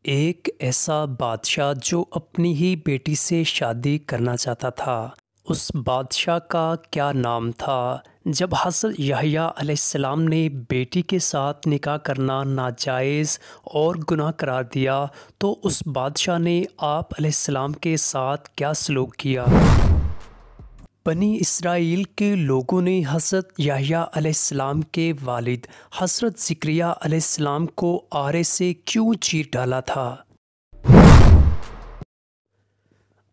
ایک ایسا بادشاہ جو اپنی ہی بیٹی سے شادی کرنا چاہتا تھا۔ اس بادشاہ کا کیا نام تھا؟ جب حضرت یحییٰ علیہ السلام نے بیٹی کے ساتھ نکاح کرنا ناجائز اور گناہ قرار دیا تو اس بادشاہ نے آپ علیہ السلام کے ساتھ کیا سلوک کیا؟ بنی اسرائیل کے لوگوں نے حضرت یحییٰ علیہ السلام کے والد حضرت زکریا علیہ السلام کو آرے سے کیوں چیر ڈالا تھا؟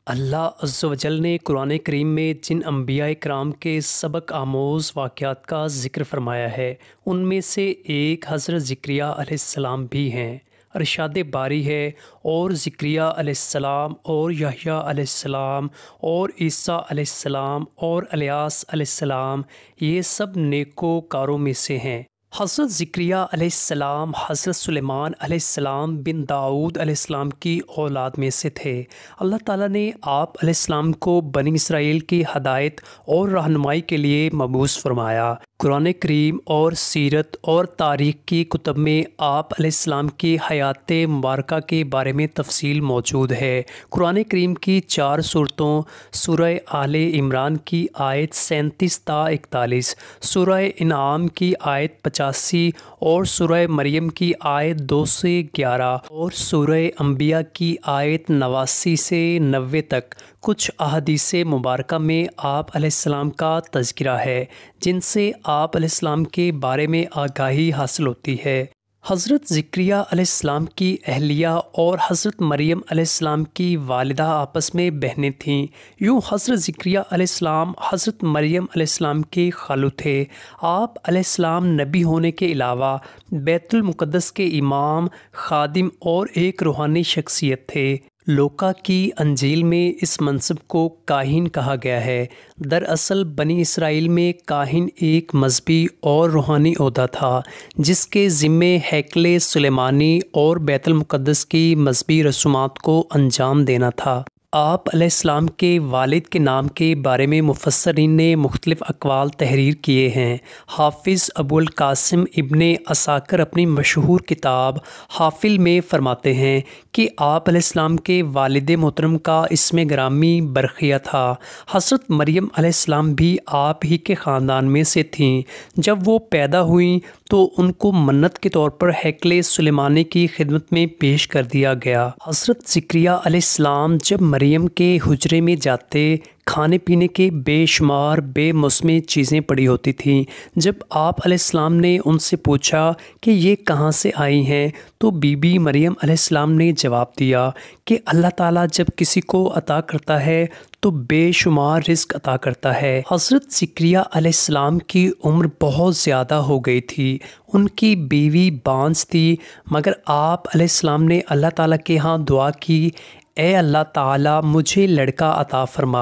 اللہ عز و جل نے قرآن کریم میں جن انبیاء کرام کے سبق آموز واقعات کا ذکر فرمایا ہے ان میں سے ایک حضرت زکریا علیہ السلام بھی ہیں۔ ارشاد باری ہے، اور زکریا علیہ السلام اور یحییٰ علیہ السلام اور عیسیٰ علیہ السلام اور الیاس علیہ السلام یہ سب نیکوکاروں میں سے ہیں۔ حضرت زکریا علیہ السلام حضرت سلیمان علیہ السلام بن داؤد علیہ السلام کی اولاد میں سے تھے۔ اللہ تعالیٰ نے آپ علیہ السلام کو بنی اسرائیل کی ہدایت اور رہنمائی کے لیے مبعوث فرمایا۔ قرآن کریم اور سیرت اور تاریخ کی کتب میں آپ علیہ السلام کی حیات مبارکہ کے بارے میں تفصیل موجود ہے۔ قرآن کریم کی 4 سورتوں سورہ آل عمران کی آیت 37 تا 41، سورہ انعام کی آیت 85 اور سورہ مریم کی آیت 2 سے 11 اور سورہ انبیاء کی آیت 89 سے 90 تک کچھ احادیث مبارکہ میں آپ علیہ السلام کا تذکرہ ہے جن سے آپ علیہ السلام کے بارے میں آگاہی حاصل ہوتی ہے۔ حضرت زکریا علیہ السلام کی اہلیہ اور حضرت مریم علیہ السلام کی والدہ آپس میں بہنیں تھیں۔ یوں حضرت زکریا علیہ السلام حضرت مریم علیہ السلام کے خالو تھے۔ آپ علیہ السلام نبی ہونے کے علاوہ بیت المقدس کے امام، خادم اور ایک روحانی شخصیت تھے۔ لوکا کی انجیل میں اس منصب کو کاہن کہا گیا ہے۔ دراصل بنی اسرائیل میں کاہن ایک مذہبی اور روحانی عہدہ تھا جس کے ذمے ہیکل سلیمانی اور بیت المقدس کی مذہبی رسومات کو انجام دینا تھا۔ آپ علیہ السلام کے والد کے نام کے بارے میں مفسرین نے مختلف اقوال تحریر کیے ہیں۔ حافظ ابو القاسم ابن عساکر اپنی مشہور کتاب حافل میں فرماتے ہیں کہ آپ علیہ السلام کے والد محترم کا اسم گرامی برقیہ تھا۔ حضرت مریم علیہ السلام بھی آپ ہی کے خاندان میں سے تھیں۔ جب وہ پیدا ہوئیں تو ان کو منت کے طور پر ہیکل سلیمانی کی خدمت میں پیش کر دیا گیا۔ حضرت زکریا علیہ السلام جب مریم کے حجرے میں جاتے، کھانے پینے کے بے شمار بے موسمی چیزیں پڑی ہوتی تھیں۔ جب آپ علیہ السلام نے ان سے پوچھا کہ یہ کہاں سے آئی ہیں تو بی بی مریم علیہ السلام نے جواب دیا کہ اللہ تعالیٰ جب کسی کو عطا کرتا ہے تو بے شمار رزق عطا کرتا ہے۔ حضرت زکریا علیہ السلام کی عمر بہت زیادہ ہو گئی تھی۔ ان کی بیوی بانجھ تھی، مگر آپ علیہ السلام نے اللہ تعالیٰ کے ہاں دعا کی، اے اللہ تعالیٰ مجھے لڑکا عطا فرما۔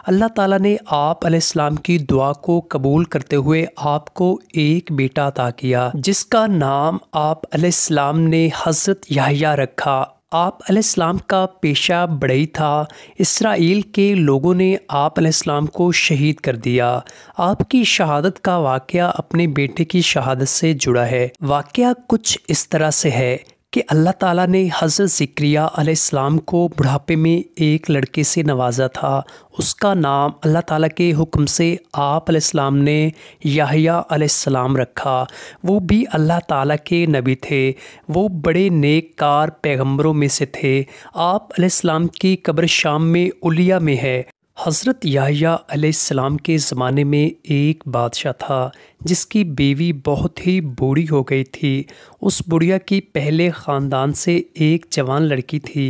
اللہ تعالیٰ نے آپ علیہ السلام کی دعا کو قبول کرتے ہوئے آپ کو ایک بیٹا عطا کیا جس کا نام آپ علیہ السلام نے حضرت یحییٰ رکھا۔ آپ علیہ السلام کا پیشہ بڑھئی تھا۔ اسرائیل کے لوگوں نے آپ علیہ السلام کو شہید کر دیا۔ آپ کی شہادت کا واقعہ اپنے بیٹے کی شہادت سے جڑا ہے۔ واقعہ کچھ اس طرح سے ہے کہ اللہ تعالیٰ نے حضرت زکریا علیہ السلام کو بڑھاپے میں ایک لڑکے سے نوازا تھا۔ اس کا نام اللہ تعالیٰ کے حکم سے آپ علیہ السلام نے یحییٰ علیہ السلام رکھا۔ وہ بھی اللہ تعالیٰ کے نبی تھے۔ وہ بڑے نیک کار پیغمبروں میں سے تھے۔ آپ علیہ السلام کی قبر شام میں علیہ میں ہے۔ حضرت یحییٰ علیہ السلام کے زمانے میں ایک بادشاہ تھا جس کی بیوی بہت ہی بوڑھی ہو گئی تھی۔ اس بڑھیا کی پہلے خاندان سے ایک جوان لڑکی تھی۔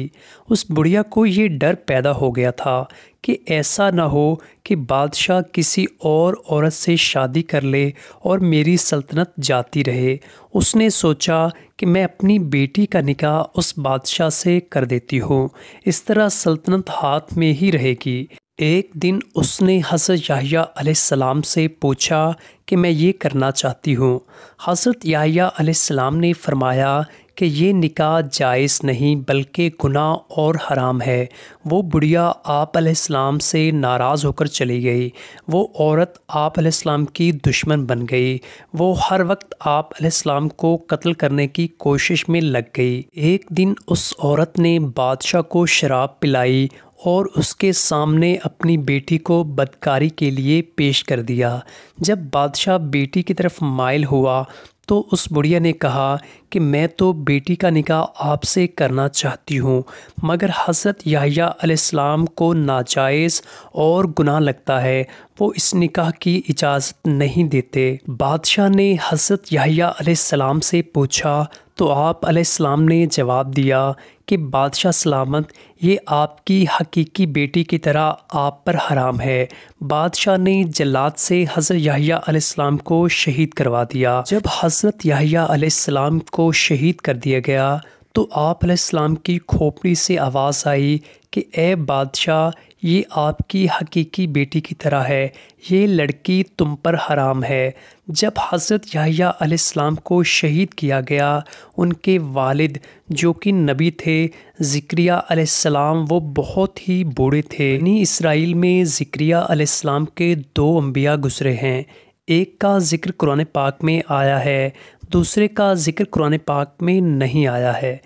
اس بڑھیا کو یہ ڈر پیدا ہو گیا تھا کہ ایسا نہ ہو کہ بادشاہ کسی اور عورت سے شادی کر لے اور میری سلطنت جاتی رہے۔ اس نے سوچا کہ میں اپنی بیٹی کا نکاح اس بادشاہ سے کر دیتی ہوں، اس طرح سلطنت ہاتھ میں ہی رہے گی۔ ایک دن اس نے حضرت یحییٰ علیہ السلام سے پوچھا کہ میں یہ کرنا چاہتی ہوں۔ حضرت یحییٰ علیہ السلام نے فرمایا کہ یہ نکاح جائز نہیں بلکہ گناہ اور حرام ہے۔ وہ بڑھیا آپ علیہ السلام سے ناراض ہو کر چلی گئی۔ وہ عورت آپ علیہ السلام کی دشمن بن گئی۔ وہ ہر وقت آپ علیہ السلام کو قتل کرنے کی کوشش میں لگ گئی۔ ایک دن اس عورت نے بادشاہ کو شراب پلائی اور اس کے سامنے اپنی بیٹی کو بدکاری کے لیے پیش کر دیا۔ جب بادشاہ بیٹی کی طرف مائل ہوا تو اس بڑھیا نے کہا کہ میں تو بیٹی کا نکاح آپ سے کرنا چاہتی ہوں، مگر حضرت یحییٰ علیہ السلام کو ناجائز اور گناہ لگتا ہے، وہ اس نکاح کی اجازت نہیں دیتے۔ بادشاہ نے حضرت یحییٰ علیہ السلام سے پوچھا تو آپ علیہ السلام نے جواب دیا کہ بادشاہ سلامت، یہ آپ کی حقیقی بیٹی کی طرح آپ پر حرام ہے۔ بادشاہ نے جلاد سے حضرت یحییٰ علیہ السلام کو شہید کروا دیا۔ جب حضرت یحییٰ علیہ السلام کو شہید کر دیا گیا تو آپ علیہ السلام کی کھوپڑی سے آواز آئی کہ اے بادشاہ، یہ آپ کی حقیقی بیٹی کی طرح ہے، یہ لڑکی تم پر حرام ہے۔ جب حضرت یحییٰ علیہ السلام کو شہید کیا گیا، ان کے والد جو کہ نبی تھے زکریا علیہ السلام، وہ بہت ہی بوڑھے تھے۔ بنی اسرائیل میں زکریا علیہ السلام کے 2 انبیاء گزرے ہیں۔ ایک کا ذکر قرآن پاک میں آیا ہے، دوسرے کا ذکر قرآن پاک میں نہیں آیا ہے۔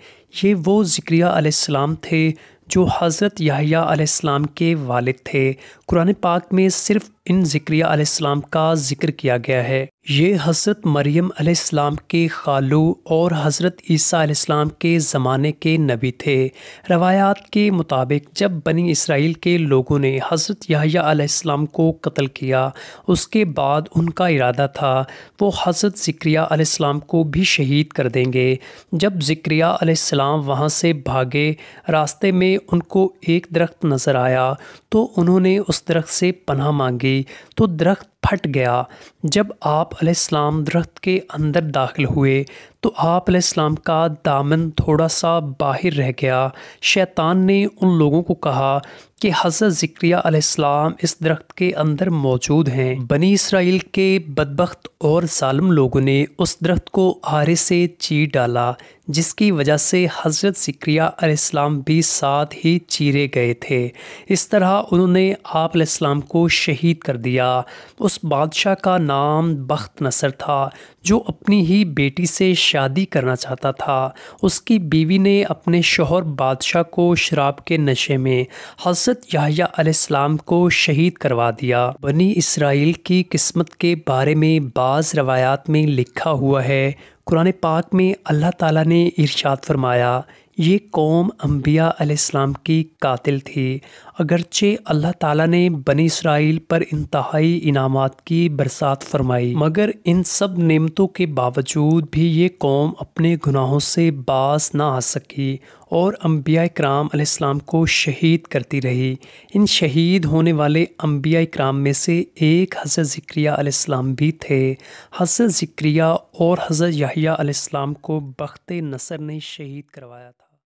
یہ وہ زکریا علیہ السلام تھے جو حضرت یحییٰ علیہ السلام کے والد تھے۔ قرآن پاک میں صرف ان زکریا علیہ السلام کا ذکر کیا گیا ہے۔ یہ حضرت مریم علیہ السلام کے خالو اور حضرت عیسیٰ علیہ السلام کے زمانے کے نبی تھے۔ روایات کے مطابق جب بنی اسرائیل کے لوگوں نے حضرت یحییٰ علیہ السلام کو قتل کیا، اس کے بعد ان کا ارادہ تھا وہ حضرت زکریا علیہ السلام کو بھی شہید کر دیں گے۔ جب زکریا علیہ السلام وہاں سے بھاگے، راستے میں ان کو ایک درخت نظر آیا تو انہوں نے اس درخت سے پناہ مانگی تو درخت پھٹ گیا۔ جب آپ علیہ السلام درخت کے اندر داخل ہوئے تو آپ علیہ السلام کا دامن تھوڑا سا باہر رہ گیا۔ شیطان نے ان لوگوں کو کہا کہ حضرت زکریا علیہ السلام اس درخت کے اندر موجود ہیں۔ بنی اسرائیل کے بدبخت اور ظالم لوگوں نے اس درخت کو آرے سے چیر ڈالا، جس کی وجہ سے حضرت زکریا علیہ السلام بھی ساتھ ہی چیرے گئے تھے۔ اس طرح انہوں نے آپ علیہ السلام کو شہید کر دیا۔ اس بادشاہ کا نام بخت نصر تھا جو اپنی ہی بیٹی سے شادی کرنا چاہتا تھا۔ اس کی بیوی نے اپنے شوہر بادشاہ کو شراب کے نشے میں حضرت یحییٰ علیہ السلام کو شہید کروا دیا۔ بنی اسرائیل کی قسمت کے بارے میں بعض روایات میں لکھا ہوا ہے، قرآن پاک میں اللہ تعالیٰ نے ارشاد فرمایا، یہ قوم انبیاء علیہ السلام کی قاتل تھی۔ اگرچہ اللہ تعالیٰ نے بنی اسرائیل پر انتہائی انعامات کی برسات فرمائی، مگر ان سب نعمتوں کے باوجود بھی یہ قوم اپنے گناہوں سے باز نہ آ سکی اور انبیاء کرام علیہ السلام کو شہید کرتی رہی۔ ان شہید ہونے والے انبیاء کرام میں سے ایک حضرت زکریا علیہ السلام بھی تھے۔ حضرت زکریا اور حضرت یحییٰ علیہ السلام کو بخت نصر نے شہید کروایا تھا۔